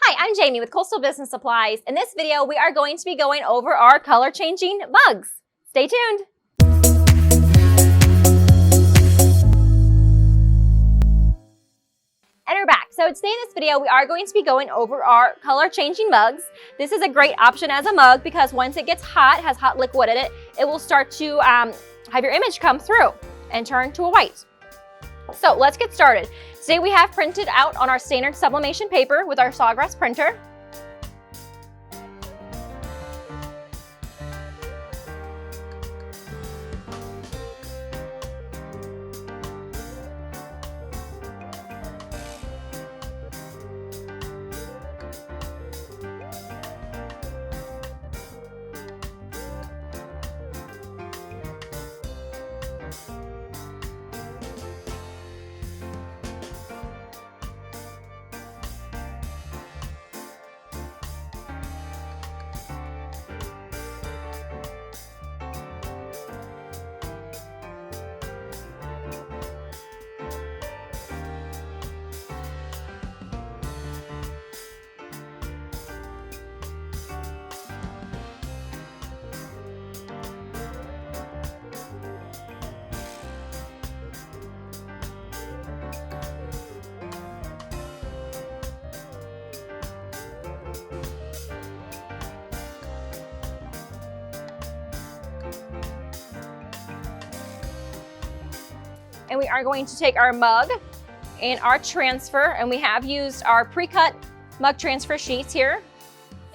Hi, I'm Jamie with Coastal Business Supplies. In this video, we are going to be going over our color changing mugs. Stay tuned. And we're back. So today in this video, we are going to be going over our color changing mugs. This is a great option as a mug because once it gets hot, has hot liquid in it, it will start to have your image come through and turn to a white. So let's get started. Today we have printed out on our standard sublimation paper with our Sawgrass printer. And we are going to take our mug and our transfer, and we have used our pre-cut mug transfer sheets here,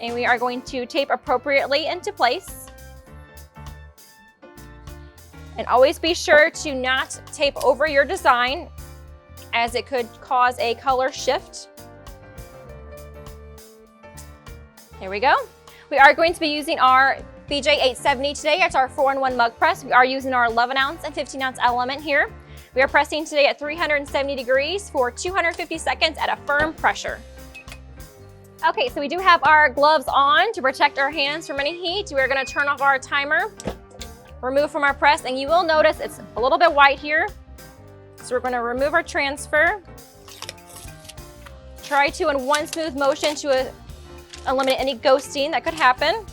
and we are going to tape appropriately into place. And always be sure to not tape over your design, as it could cause a color shift. There we go. We are going to be using our BJ 870 today. It's our 4-in-1 mug press. We are using our 11-ounce and 15-ounce element here. We are pressing today at 370 degrees for 250 seconds at a firm pressure. Okay, so we do have our gloves on to protect our hands from any heat. We're going to turn off our timer, remove from our press, and you will notice it's a little bit white here. So we're going to remove our transfer. Try to, in one smooth motion, to eliminate any ghosting that could happen.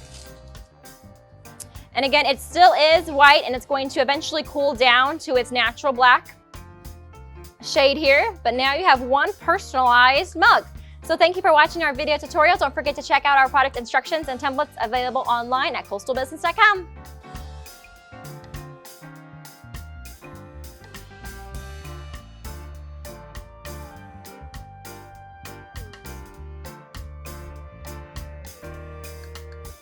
And again, it still is white, and it's going to eventually cool down to its natural black shade here. But now you have one personalized mug. So thank you for watching our video tutorial. Don't forget to check out our product instructions and templates available online at coastalbusiness.com.